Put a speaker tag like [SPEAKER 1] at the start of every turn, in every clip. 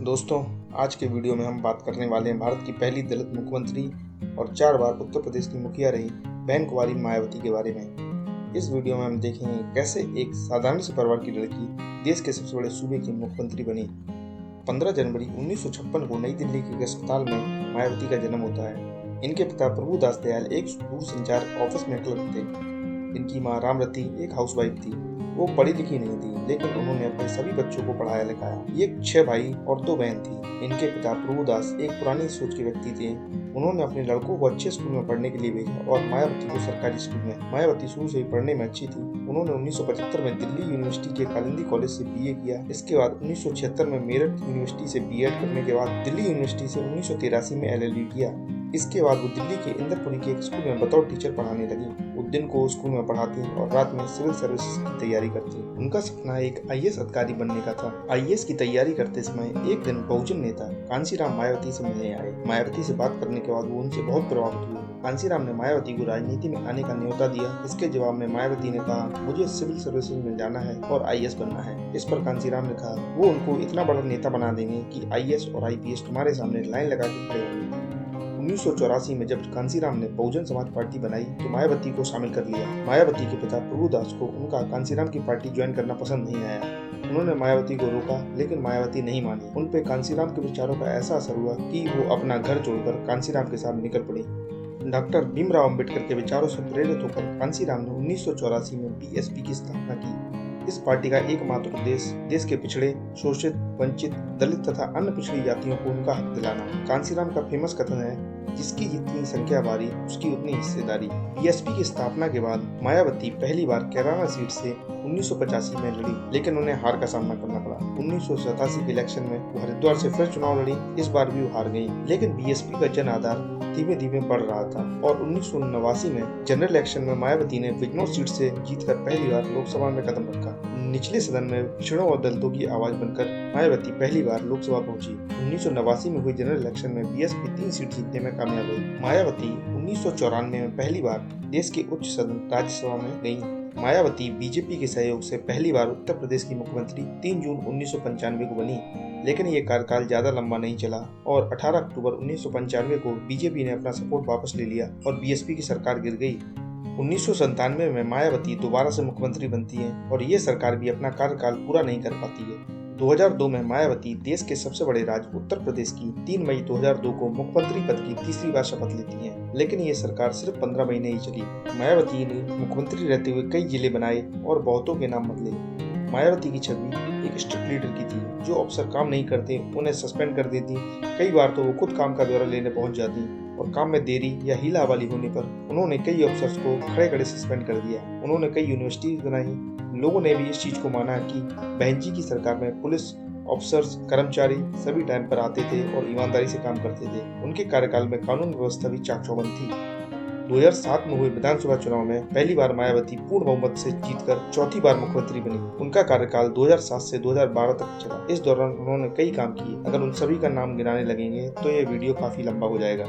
[SPEAKER 1] दोस्तों, आज के वीडियो में हम बात करने वाले हैं भारत की पहली दलित मुख्यमंत्री और 4 बार उत्तर प्रदेश की मुखिया रही बहन कुमारी मायावती के बारे में। इस वीडियो में हम देखेंगे कैसे एक साधारण से परिवार की लड़की देश के सबसे बड़े सूबे की मुख्यमंत्री बनी। 15 जनवरी 1956 को नई दिल्ली के एक अस्पताल में मायावती का जन्म होता है। इनके पिता प्रभुदास दयाल एक दूरसंचार ऑफिस में क्लर्क थे। इनकी माँ रामरती एक हाउसवाइफ थी। वो पढ़ी लिखी नहीं थी, लेकिन उन्होंने अपने सभी बच्चों को पढ़ाया लिखाया। ये 6 भाई और 2 बहन थी। इनके पिता प्रभुदास एक पुरानी सोच के व्यक्ति थे। उन्होंने अपने लड़कों को अच्छे स्कूल में पढ़ने के लिए भेजा और मायावती को सरकारी स्कूल में। मायावती शुरू से ही पढ़ने में अच्छी थी। उन्होंने 1975 में दिल्ली यूनिवर्सिटी के कालिंदी कॉलेज से बीए किया। इसके बाद 1976 में मेरठ यूनिवर्सिटी से बीएड करने के बाद दिल्ली यूनिवर्सिटी से 1983 में एलएलबी किया। इसके बाद वो दिल्ली के इंदरपुरी के एक स्कूल में बतौर टीचर पढ़ाने लगी। वो दिन को स्कूल में पढ़ाती और रात में सिविल सर्विसेज की तैयारी करती। उनका सपना एक आईएएस अधिकारी बनने का था। आईएएस की तैयारी करते समय एक दिन बहुजन नेता कांशीराम मायावती से मिलने आए। मायावती से बात करने के बाद वो उनसे बहुत प्रभावित हुए। कांशीराम ने मायावती को राजनीति में आने का न्योता दिया। इसके जवाब में मायावती ने कहा, मुझे सिविल सर्विसेज में जाना है और आईएएस बनना है। इस पर कांशीराम ने कहा, वो उनको इतना बड़ा नेता बना देंगे कि आईएएस और आईपीएस तुम्हारे सामने लाइन लगा के खड़े होंगे। 1984 में जब कांशीराम ने बहुजन समाज पार्टी बनाई तो मायावती को शामिल कर लिया। मायावती के पिता प्रभुदास को उनका कांशीराम की पार्टी ज्वाइन करना पसंद नहीं आया। उन्होंने मायावती को रोका, लेकिन मायावती नहीं मानी। उन पे कांशीराम के विचारों का ऐसा असर हुआ कि वो अपना घर छोड़कर कांशीराम के साथ निकल पड़ी। डॉक्टर भीमराव अंबेडकर के विचारों से प्रेरित होकर कांशीराम ने 1984 में बीएसपी की स्थापना की। इस पार्टी का एकमात्र उद्देश्य देश के पिछड़े, शोषित, वंचित, दलित तथा अन्य पिछड़ी जातियों को उनका हक दिलाना। कांशीराम का फेमस कथन है, जिसकी जितनी संख्या बारी उसकी उतनी हिस्सेदारी। बीएसपी की स्थापना के बाद मायावती पहली बार कैराना सीट से 1985 में लड़ी, लेकिन उन्हें हार का सामना करना पड़ा। 1987 के इलेक्शन में वो हरिद्वार से फिर चुनाव लड़ी। इस बार भी वो हार गई, लेकिन बीएसपी का जन आधार धीमे धीमे बढ़ रहा था और 1989 में जनरल इलेक्शन में मायावती ने बिजनौर सीट से जीतकर पहली बार लोकसभा में कदम रखा। निचले सदन में पिछड़ों और दलितों की आवाज बनकर मायावती पहली बार लोकसभा पहुंची। 1989 में हुई जनरल इलेक्शन में बीएसपी 3 सीट जीतने में कामयाब हुई। मायावती 1994 में पहली बार देश के उच्च सदन राज्यसभा में गयी। मायावती बीजेपी के सहयोग से पहली बार उत्तर प्रदेश की मुख्यमंत्री 3 जून 1995 को बनी, लेकिन ये कार्यकाल ज्यादा लंबा नहीं चला और 18 अक्टूबर 1995 को बीजेपी ने अपना सपोर्ट वापस ले लिया और बीएसपी की सरकार गिर गई। 1997 में मायावती दोबारा से मुख्यमंत्री बनती है और ये सरकार भी अपना कार्यकाल पूरा नहीं कर पाती है। 2002 में मायावती देश के सबसे बड़े राज्य उत्तर प्रदेश की 3 मई 2002 को मुख्यमंत्री पद की तीसरी बार शपथ लेती हैं, लेकिन ये सरकार सिर्फ 15 महीने ही चली। मायावती ने मुख्यमंत्री रहते हुए कई जिले बनाए और बहुतों के नाम बदले। मायावती की छवि एक स्ट्रिक्ट लीडर की थी, जो अफसर काम नहीं करते उन्हें सस्पेंड कर देती। कई बार तो वो खुद काम का ब्यौरा लेने पहुंच जाती और काम में देरी या हीला हवाली होने पर उन्होंने कई अफसर्स को खड़े खड़े सस्पेंड कर दिया। उन्होंने कई यूनिवर्सिटीज बनाई। लोगों ने भी इस चीज को माना कि बहन जी की सरकार में पुलिस अफसर्स, कर्मचारी सभी टाइम पर आते थे और ईमानदारी से काम करते थे। उनके कार्यकाल में कानून व्यवस्था भी चाक चौबंद थी। 2007 में हुए विधानसभा चुनाव में पहली बार मायावती पूर्ण बहुमत से जीतकर चौथी बार मुख्यमंत्री बनी। उनका कार्यकाल 2007 से 2012 तक चला। इस दौरान उन्होंने कई काम किए। अगर उन सभी का नाम गिनाने लगेंगे तो ये वीडियो काफी लंबा हो जाएगा।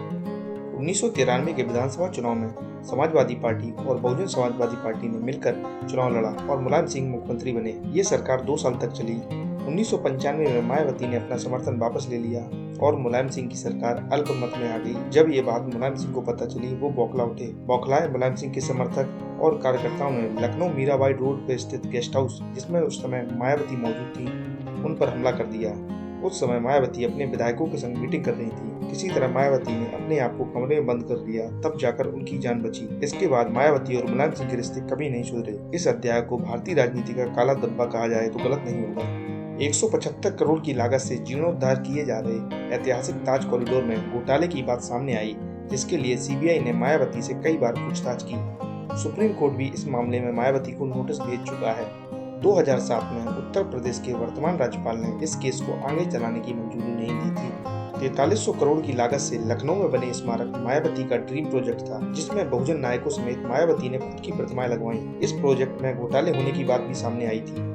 [SPEAKER 1] 1993 के विधानसभा चुनाव में समाजवादी पार्टी और बहुजन समाजवादी पार्टी ने मिलकर चुनाव लड़ा और मुलायम सिंह मुख्यमंत्री बने। ये सरकार 2 साल तक चली। 1995 में मायावती ने अपना समर्थन वापस ले लिया और मुलायम सिंह की सरकार अल्पमत में आ गई। जब ये बात मुलायम सिंह को पता चली, वो बौखला उठे। बौखलाए मुलायम सिंह के समर्थक और कार्यकर्ताओं ने लखनऊ मीराबाई रोड पर स्थित गेस्ट हाउस, जिसमें उस समय मायावती मौजूद थी, उन पर हमला कर दिया। उस समय मायावती अपने विधायकों के संग मीटिंग कर रही थी। किसी तरह मायावती ने अपने आप को कमरे में बंद कर लिया, तब जाकर उनकी जान बची। इसके बाद मायावती और मुलायम सिंह के रिश्ते कभी नहीं सुधरे। इस अध्याय को भारतीय राजनीति का काला धब्बा कहा जाए तो गलत नहीं होगा। 175 करोड़ की लागत से जीर्णोद्धार किए जा रहे ऐतिहासिक ताज कॉरिडोर में घोटाले की बात सामने आई, जिसके लिए सीबीआई ने मायावती से कई बार पूछताछ की। सुप्रीम कोर्ट भी इस मामले में मायावती को नोटिस भेज चुका है। 2007 में उत्तर प्रदेश के वर्तमान राज्यपाल ने इस केस को आगे चलाने की मंजूरी नहीं दी थी। 4300 करोड़ की लागत से लखनऊ में बने स्मारक मायावती का ड्रीम प्रोजेक्ट था, जिसमें बहुजन नायकों समेत मायावती ने खुद की प्रतिमाएं लगवाई। इस प्रोजेक्ट में घोटाले होने की बात भी सामने आई थी।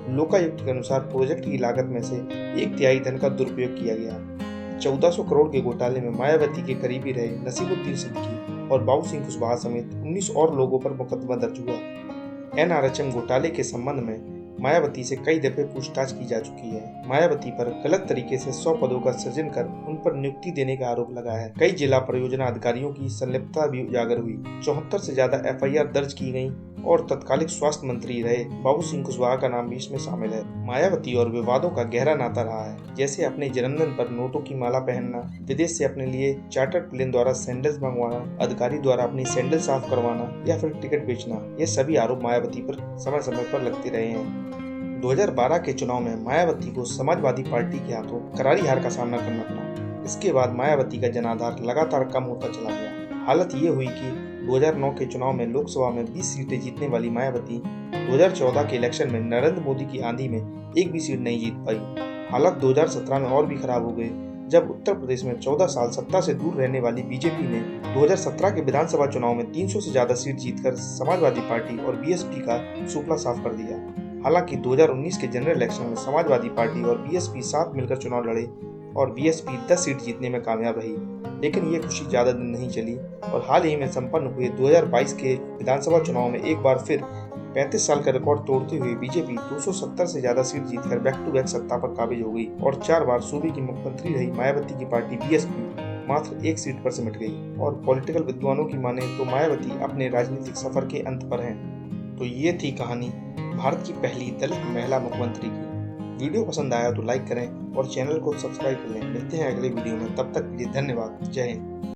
[SPEAKER 1] लोकायुक्त के अनुसार प्रोजेक्ट की लागत में से 1/3 धन का दुरुपयोग किया गया। 1400 करोड़ के घोटाले में मायावती के करीबी रहे नसीमुद्दीन सिद्दीकी और बाबू सिंह कुशवाहा समेत 19 और लोगों पर मुकदमा दर्ज हुआ। एनआरएचएम घोटाले के संबंध में मायावती से कई दफे पूछताछ की जा चुकी है। मायावती पर गलत तरीके से 100 पदों का सृजन कर उन पर नियुक्ति देने का आरोप लगा है। कई जिला परियोजना अधिकारियों की संलिप्तता भी उजागर हुई। 74 से ज्यादा FIR दर्ज की गई और तत्कालिक स्वास्थ्य मंत्री रहे बाबू सिंह कुशवाहा का नाम भी इसमें शामिल है। मायावती और विवादों का गहरा नाता रहा है, जैसे अपने जन्मदिन पर नोटों की माला पहनना, विदेश से अपने लिए चार्टर्ड प्लेन द्वारा सैंडल्स मंगवाना, अधिकारी द्वारा अपनी सैंडल साफ करवाना या फिर टिकट बेचना। ये सभी आरोप मायावती पर समय समय पर लगते रहे हैं। 2012 के चुनाव में मायावती को समाजवादी पार्टी के हाथों करारी हार का सामना करना पड़ा। इसके बाद मायावती का जनाधार लगातार कम होता चला गया। हालत ये हुई कि 2009 के चुनाव में लोकसभा में 20 सीटें जीतने वाली मायावती 2014 के इलेक्शन में नरेंद्र मोदी की आंधी में एक भी सीट नहीं जीत पाई। हालात 2017 में और भी खराब हो गए, जब उत्तर प्रदेश में 14 साल सत्ता से दूर रहने वाली बीजेपी ने 2017 के विधानसभा चुनाव में 300 से ज्यादा सीट जीतकर समाजवादी पार्टी और BSP का सुपला साफ कर दिया। हालांकि 2019 के जनरल इलेक्शन में समाजवादी पार्टी और BSP साथ मिलकर चुनाव लड़े और BSP 10 सीट जीतने में कामयाब रही, लेकिन ये खुशी ज्यादा दिन नहीं चली और हाल ही में संपन्न हुए 2022 के विधानसभा चुनाव में एक बार फिर 35 साल का रिकॉर्ड तोड़ते हुए बीजेपी 270 से ज्यादा सीट जीतकर बैक टू बैक सत्ता पर काबिज हो गई और 4 बार सूबे की मुख्यमंत्री रही मायावती की पार्टी BSP मात्र एक सीट पर सिमट गई। और पॉलिटिकल विद्वानों की माने तो मायावती अपने राजनीतिक सफर के अंत पर हैं। तो ये थी कहानी भारत की पहली दलित महिला मुख्यमंत्री की। वीडियो पसंद आया तो लाइक करें और चैनल को सब्सक्राइब कर लें। मिलते हैं अगले वीडियो में, तब तक के लिए धन्यवाद। जय हिंद।